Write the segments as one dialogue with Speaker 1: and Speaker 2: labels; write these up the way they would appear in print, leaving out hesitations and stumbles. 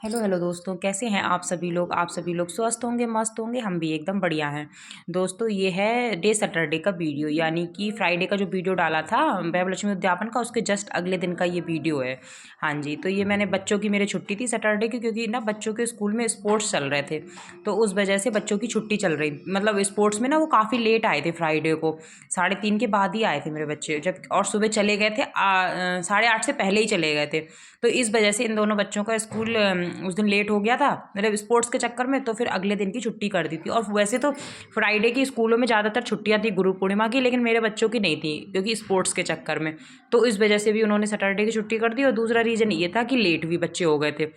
Speaker 1: Hello hello दोस्तों, कैसे हैं आप सभी लोग स्वस्थ होंगे, मस्त होंगे। हम भी एकदम बढ़िया हैं। दोस्तों, ये है डे सैटरडे का वीडियो, यानी कि फ्राइडे का जो वीडियो डाला था वैभव लक्ष्मी उद्यापन का, उसके जस्ट अगले दिन का ये वीडियो है। हाँ जी, तो ये मैंने बच्चों की, मेरी छुट्टी थी सैटरडे की, क्योंकि ना बच्चों के स्कूल में स्पोर्ट्स चल रहे थे, तो उस वजह से बच्चों की छुट्टी चल रही, मतलब स्पोर्ट्स में ना वो काफ़ी लेट आए थे फ्राइडे को। 3:30 के बाद ही आए थे मेरे बच्चे, जब और सुबह चले गए थे 8:30 से पहले ही चले गए थे। तो इस वजह से इन दोनों बच्चों का स्कूल उस दिन लेट हो गया था, मतलब स्पोर्ट्स के चक्कर में, तो फिर अगले दिन की छुट्टी कर दी थी। और वैसे तो फ्राइडे की स्कूलों में ज़्यादातर छुट्टियां थी गुरु पूर्णिमा की, लेकिन मेरे बच्चों की नहीं थी क्योंकि स्पोर्ट्स के चक्कर में। तो इस वजह से भी उन्होंने सैटरडे की छुट्टी कर दी। और दूसरा रीज़न ये था कि लेट भी बच्चे हो गए थे।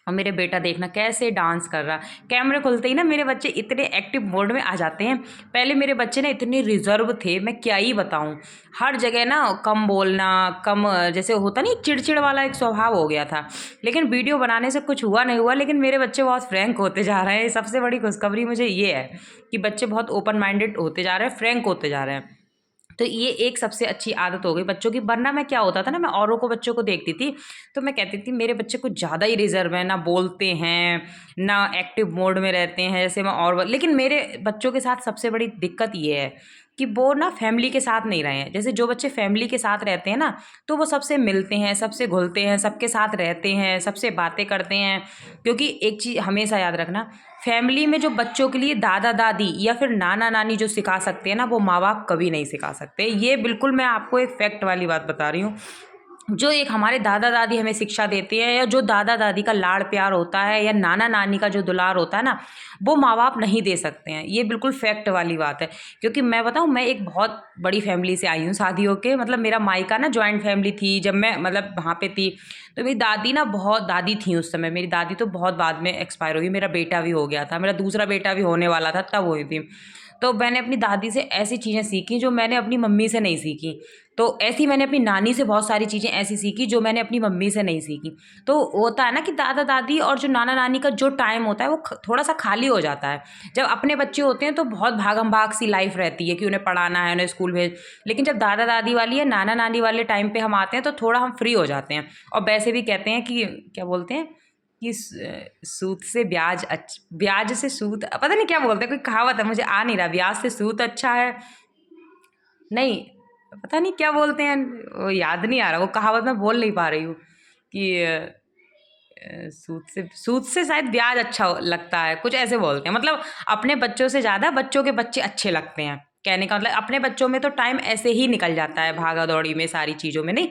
Speaker 1: और मेरे बेटा देखना कैसे डांस कर रहा, कैमरे खुलते ही ना मेरे बच्चे इतने एक्टिव मोड में आ जाते हैं। पहले मेरे बच्चे ना इतने रिजर्व थे, मैं क्या ही बताऊं। हर जगह ना कम बोलना, कम, जैसे होता नहीं, चिड़चिड़ वाला एक स्वभाव हो गया था। लेकिन वीडियो बनाने से कुछ हुआ नहीं हुआ, लेकिन मेरे बच्चे बहुत फ्रैंक होते जा रहे हैं। सबसे बड़ी खुशखबरी मुझे ये है कि बच्चे बहुत ओपन माइंडेड होते जा रहे हैं, फ्रैंक होते जा रहे हैं। तो ये एक सबसे अच्छी आदत हो गई बच्चों की। वरना मैं क्या होता था ना, मैं औरों को बच्चों को देखती थी तो मैं कहती थी मेरे बच्चे कुछ ज़्यादा ही रिजर्व है, ना बोलते हैं ना एक्टिव मोड में रहते हैं जैसे मैं। और लेकिन मेरे बच्चों के साथ सबसे बड़ी दिक्कत ये है कि वो ना फैमिली के साथ नहीं रहे हैं। जैसे जो बच्चे फैमिली के साथ रहते हैं ना, तो वो सबसे मिलते हैं, सबसे घुलते हैं, सबके साथ रहते हैं, सबसे बातें करते हैं। क्योंकि एक चीज़ हमेशा याद रखना, फैमिली में जो बच्चों के लिए दादा दादी या फिर नाना नानी जो सिखा सकते हैं ना, वो माँ बाप कभी नहीं सिखा सकते। ये बिल्कुल मैं आपको एक फैक्ट वाली बात बता रही हूँ। जो एक हमारे दादा दादी हमें शिक्षा देते हैं, या जो दादा दादी का लाड़ प्यार होता है, या नाना नानी का जो दुलार होता है ना, वो माँ बाप नहीं दे सकते हैं। ये बिल्कुल फैक्ट वाली बात है। क्योंकि मैं बताऊँ, मैं एक बहुत बड़ी फैमिली से आई हूँ शादी होके, मतलब मेरा मायका ना जॉइंट फैमिली थी जब मैं मतलब वहाँ पे थी। तो मेरी दादी ना, बहुत दादी थी उस समय, मेरी दादी तो बहुत बाद में एक्सपायर हो गई। मेरा बेटा भी हो गया था, मेरा दूसरा बेटा भी होने वाला था तब हुई थी। तो मैंने अपनी दादी से ऐसी चीज़ें सीखी जो मैंने अपनी मम्मी से नहीं सीखी। तो ऐसी मैंने अपनी नानी से बहुत सारी चीज़ें ऐसी सीखी जो मैंने अपनी मम्मी से नहीं सीखी। तो होता है ना कि दादा दादी और जो नाना नानी का जो टाइम होता है वो थोड़ा सा खाली हो जाता है। जब अपने बच्चे होते हैं तो बहुत भागम भाग सी लाइफ रहती है कि उन्हें पढ़ाना है, उन्हें स्कूल भेज। लेकिन जब दादा दादी वाली या नाना नानी वाले टाइम पे हम आते हैं तो थोड़ा हम फ्री हो जाते हैं। और वैसे भी कहते हैं कि क्या बोलते हैं कि सूद से ब्याज ब्याज से सूद, पता नहीं क्या बोलते हैं, कोई कहावत है, मुझे आ नहीं रहा। ब्याज से सूद अच्छा है, नहीं, पता नहीं क्या बोलते हैं, वो याद नहीं आ रहा, वो कहावत मैं बोल नहीं पा रही हूँ कि सूद से शायद ब्याज अच्छा लगता है, कुछ ऐसे बोलते हैं। मतलब अपने बच्चों से ज़्यादा बच्चों के बच्चे अच्छे लगते हैं, कहने का मतलब अपने बच्चों में तो टाइम ऐसे ही निकल जाता है भागा दौड़ी में, सारी चीज़ों में नहीं।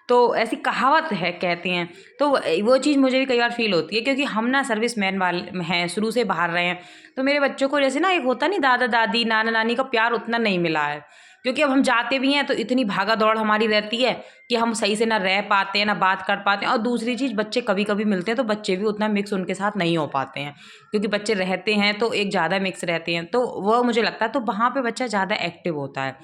Speaker 1: तो ऐसी कहावत है, कहते हैं। तो वो चीज़ मुझे भी कई बार फील होती है, क्योंकि हम ना सर्विस मैन वाले हैं, शुरू से बाहर रहे हैं। तो मेरे बच्चों को जैसे ना, एक होता नहीं, दादा दादी नाना नानी का प्यार उतना नहीं मिला है। क्योंकि अब हम जाते भी हैं तो इतनी भागा दौड़ हमारी रहती है कि हम सही से ना रह पाते हैं, ना बात कर पाते हैं। और दूसरी चीज़, बच्चे कभी कभी मिलते हैं तो बच्चे भी उतना मिक्स उनके साथ नहीं हो पाते हैं, क्योंकि बच्चे रहते हैं तो एक ज़्यादा मिक्स रहते हैं, तो वो मुझे लगता है तो वहाँ पे बच्चा ज़्यादा एक्टिव होता है।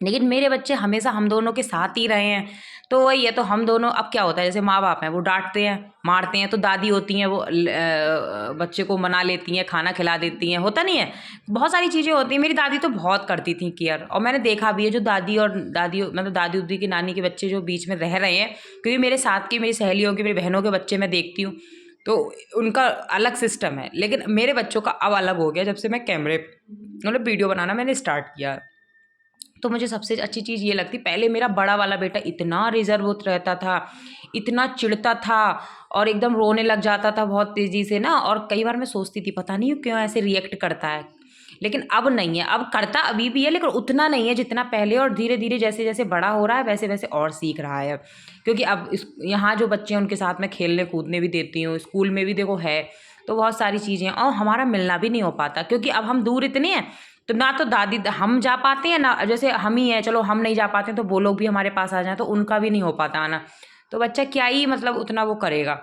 Speaker 1: लेकिन मेरे बच्चे हमेशा हम दोनों के साथ ही रहे हैं। तो वही है, तो हम दोनों, अब क्या होता है, जैसे माँ बाप हैं वो डांटते हैं मारते हैं, तो दादी होती हैं वो बच्चे को मना लेती हैं, खाना खिला देती हैं, होता नहीं है, बहुत सारी चीज़ें होती हैं। मेरी दादी तो बहुत करती थी केयर। और मैंने देखा भी है, जो दादी और दादी, मतलब दादी उदी की नानी के बच्चे जो बीच में रह रहे हैं, क्योंकि मेरे साथ की मेरी सहेलियों के, मेरी बहनों के बच्चे मैं देखती हूँ, तो उनका अलग सिस्टम है। लेकिन मेरे बच्चों का अब अलग हो गया, जब से मैं कैमरे, मतलब वीडियो बनाना मैंने स्टार्ट किया। तो मुझे सबसे अच्छी चीज़ ये लगती, पहले मेरा बड़ा वाला बेटा इतना रिजर्व रहता था, इतना चिढ़ता था, और एकदम रोने लग जाता था बहुत तेज़ी से ना। और कई बार मैं सोचती थी पता नहीं क्यों ऐसे रिएक्ट करता है। लेकिन अब नहीं है, अब करता अभी भी है, लेकिन उतना नहीं है जितना पहले। और धीरे धीरे जैसे जैसे बड़ा हो रहा है वैसे वैसे और सीख रहा है। क्योंकि अब इस यहाँ जो बच्चे हैं उनके साथ मैं खेलने कूदने भी देती हूँ, स्कूल में भी देखो है, तो बहुत सारी चीज़ें। और हमारा मिलना भी नहीं हो पाता, क्योंकि अब हम दूर इतने हैं, तो ना तो दादी हम जा पाते हैं, ना जैसे हम ही हैं, चलो हम नहीं जा पाते हैं तो वो लोग भी हमारे पास आ जाएं, तो उनका भी नहीं हो पाता आना। तो बच्चा क्या ही मतलब उतना वो करेगा।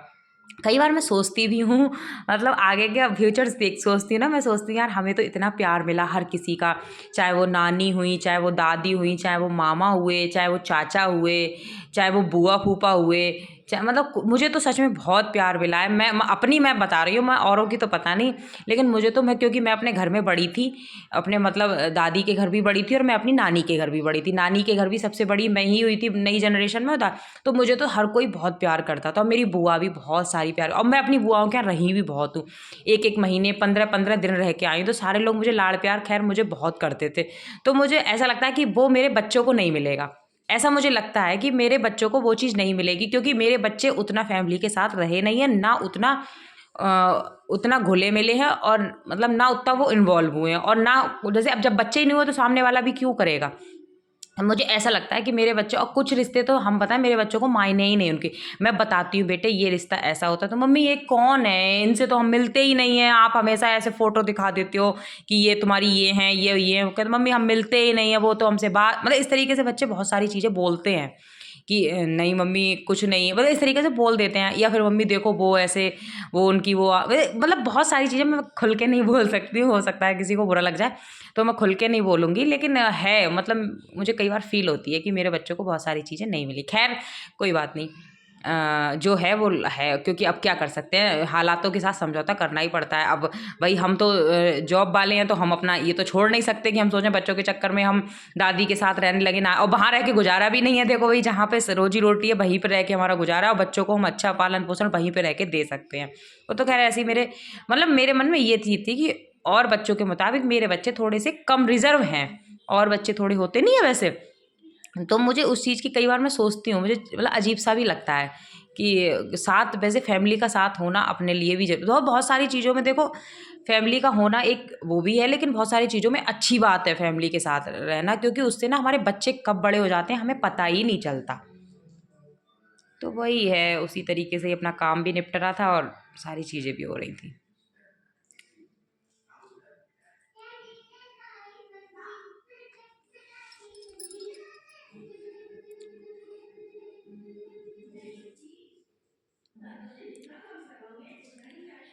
Speaker 1: कई बार मैं सोचती भी हूँ, मतलब आगे के फ्यूचर्स देख सोचती हूँ ना, मैं सोचती हूँ यार हमें तो इतना प्यार मिला हर किसी का, चाहे वो नानी हुई, चाहे वो दादी हुई, चाहे वो मामा हुए, चाहे वो चाचा हुए, चाहे वो बुआ फूफा हुए, मतलब मुझे तो सच में बहुत प्यार मिला है। मैं बता रही हूँ, मैं औरों की तो पता नहीं, लेकिन मुझे तो क्योंकि मैं अपने घर में बड़ी थी, अपने मतलब दादी के घर भी बड़ी थी और मैं अपनी नानी के घर भी बड़ी थी। नानी के घर भी सबसे बड़ी मैं ही हुई थी नई जनरेशन में होता, तो मुझे तो हर कोई बहुत प्यार करता था और मेरी बुआ भी बहुत सारी प्यार, और मैं अपनी बुआओं के यहाँ रही भी बहुत हूँ। एक एक महीने 15-15 दिन रह के आई हूँ, तो सारे लोग मुझे लाड़ प्यार खैर मुझे बहुत करते थे। तो मुझे ऐसा लगता है कि वो मेरे बच्चों को नहीं मिलेगा। ऐसा मुझे लगता है कि मेरे बच्चों को वो चीज़ नहीं मिलेगी, क्योंकि मेरे बच्चे उतना फैमिली के साथ रहे नहीं हैं, ना उतना घुले मिले हैं, और मतलब ना उतना वो इन्वॉल्व हुए हैं, और ना जैसे अब जब बच्चे ही नहीं हुए तो सामने वाला भी क्यों करेगा। मुझे ऐसा लगता है कि मेरे बच्चे, और कुछ रिश्ते तो हम बताएं मेरे बच्चों को मायने ही नहीं उनकी। मैं बताती हूँ बेटे ये रिश्ता ऐसा होता है, तो मम्मी ये कौन है, इनसे तो हम मिलते ही नहीं हैं, आप हमेशा ऐसे फ़ोटो दिखा देते हो कि ये तुम्हारी ये हैं ये हैं। कहते मम्मी हम मिलते ही नहीं है, वो तो हमसे बात, मतलब इस तरीके से बच्चे बहुत सारी चीज़ें बोलते हैं कि नहीं मम्मी कुछ नहीं है, मतलब इस तरीके से बोल देते हैं। या फिर मम्मी देखो वो ऐसे, वो उनकी वो मतलब बहुत सारी चीज़ें मैं खुल के नहीं बोल सकती हूँ, हो सकता है किसी को बुरा लग जाए तो मैं खुल के नहीं बोलूँगी, लेकिन है मतलब मुझे कई बार फ़ील होती है कि मेरे बच्चों को बहुत सारी चीज़ें नहीं मिली। ख़ैर कोई बात नहीं, जो है वो है, क्योंकि अब क्या कर सकते हैं, हालातों के साथ समझौता करना ही पड़ता है। अब भाई हम तो जॉब वाले हैं, तो हम अपना ये तो छोड़ नहीं सकते कि हम सोचें बच्चों के चक्कर में हम दादी के साथ रहने लगे ना, और वहाँ रह के गुजारा भी नहीं है। देखो भाई जहाँ पे रोजी रोटी है वहीं पे रह के हमारा गुजारा है, और बच्चों को हम अच्छा पालन पोषण वहीं पे रह के दे सकते हैं। वो तो खैर ऐसे ही मेरे मतलब मेरे मन में ये चीज़ थी कि और बच्चों के मुताबिक मेरे बच्चे थोड़े से कम रिजर्व हैं, और बच्चे थोड़े होते नहीं है वैसे। तो मुझे उस चीज़ की कई बार मैं सोचती हूँ, मुझे मतलब अजीब सा भी लगता है कि साथ वैसे फैमिली का साथ होना अपने लिए भी जरूरी, तो बहुत सारी चीज़ों में देखो फैमिली का होना एक वो भी है, लेकिन बहुत सारी चीज़ों में अच्छी बात है फैमिली के साथ रहना, क्योंकि उससे ना हमारे बच्चे कब बड़े हो जाते हैं हमें पता ही नहीं चलता। तो वही है, उसी तरीके से अपना काम भी निपट रहा था और सारी चीज़ें भी हो रही थी।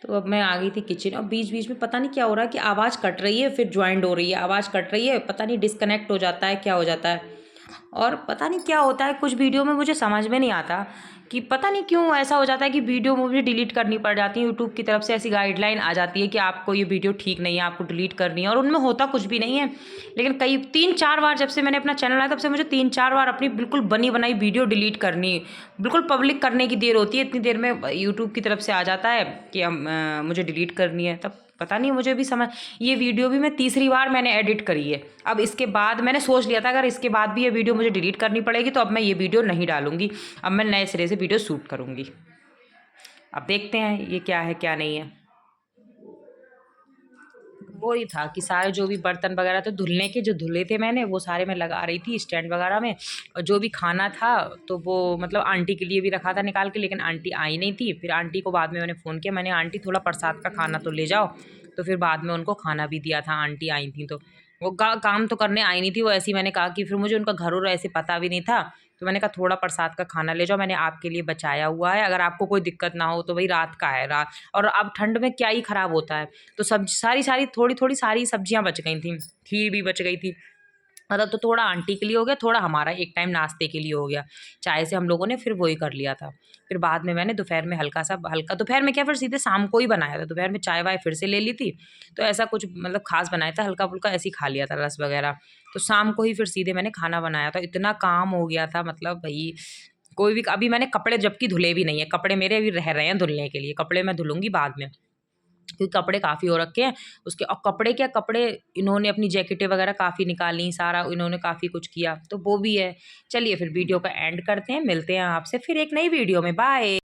Speaker 1: तो अब मैं आ गई थी किचन, और बीच बीच में पता नहीं क्या हो रहा है कि आवाज़ कट रही है फिर ज्वाइंट हो रही है, आवाज़ कट रही है, पता नहीं डिस्कनेक्ट हो जाता है क्या हो जाता है, और पता नहीं क्या होता है कुछ वीडियो में मुझे समझ में नहीं आता कि पता नहीं क्यों ऐसा हो जाता है कि वीडियो मुझे डिलीट करनी पड़ जाती है। यूट्यूब की तरफ से ऐसी गाइडलाइन आ जाती है कि आपको ये वीडियो ठीक नहीं है, आपको डिलीट करनी है, और उनमें होता कुछ भी नहीं है। लेकिन कई 3-4 बार जब से मैंने अपना चैनल आया तब से मुझे 3-4 बार अपनी बिल्कुल बनी बनाई वीडियो डिलीट करनी, बिल्कुल पब्लिक करने की देर होती है, इतनी देर में यूट्यूब की तरफ से आ जाता है कि मुझे डिलीट करनी है। तब पता नहीं मुझे भी समझ, ये वीडियो भी मैं तीसरी बार मैंने एडिट करी है। अब इसके बाद मैंने सोच लिया था अगर इसके बाद भी ये वीडियो मुझे डिलीट करनी पड़ेगी तो अब मैं ये वीडियो नहीं डालूंगी, अब मैं नए सिरे से वीडियो शूट करूंगी। अब देखते हैं ये क्या है क्या नहीं है। वो ही था कि सारे जो भी बर्तन वगैरह थे धुलने के, जो धुले थे मैंने वो सारे मैं लगा रही थी स्टैंड वगैरह में, और जो भी खाना था तो वो मतलब आंटी के लिए भी रखा था निकाल के, लेकिन आंटी आई नहीं थी। फिर आंटी को बाद में मैंने फ़ोन किया, मैंने आंटी थोड़ा प्रसाद का खाना तो ले जाओ, तो फिर बाद में उनको खाना भी दिया था, आंटी आई थी तो वो काम तो करने आई नहीं थी, वो ऐसे ही मैंने कहा कि फिर मुझे उनका घर और ऐसे पता भी नहीं था, तो मैंने कहा थोड़ा प्रसाद का खाना ले जाओ, मैंने आपके लिए बचाया हुआ है, अगर आपको कोई दिक्कत ना हो तो भाई रात का है रात, और अब ठंड में क्या ही ख़राब होता है। तो सब सारी सारी थोड़ी थोड़ी सारी सब्जियां बच गई थी, खीर भी बच गई थी, मतलब तो थोड़ा आंटी के लिए हो गया, थोड़ा हमारा एक टाइम नाश्ते के लिए हो गया, चाय से हम लोगों ने फिर वही कर लिया था। फिर बाद में मैंने दोपहर में हल्का दोपहर में क्या फिर सीधे शाम को ही बनाया था, दोपहर में चाय वाय फिर से ले ली थी, तो ऐसा कुछ मतलब खास बनाया था, हल्का फुल्का ऐसे ही खा लिया था रस वगैरह। तो शाम को ही फिर सीधे मैंने खाना बनाया था, इतना काम हो गया था मतलब भाई कोई भी। अभी मैंने कपड़े जबकि धुले भी नहीं है, कपड़े मेरे अभी रह रहे हैं धुलने के लिए, कपड़े मैं धुलूंगी बाद में क्योंकि कपड़े काफ़ी हो रखे हैं उसके। और कपड़े क्या कपड़े, इन्होंने अपनी जैकेटें वगैरह काफ़ी निकाली, सारा इन्होंने काफ़ी कुछ किया, तो वो भी है। चलिए फिर वीडियो का एंड करते हैं, मिलते हैं आपसे फिर एक नई वीडियो में, बाय।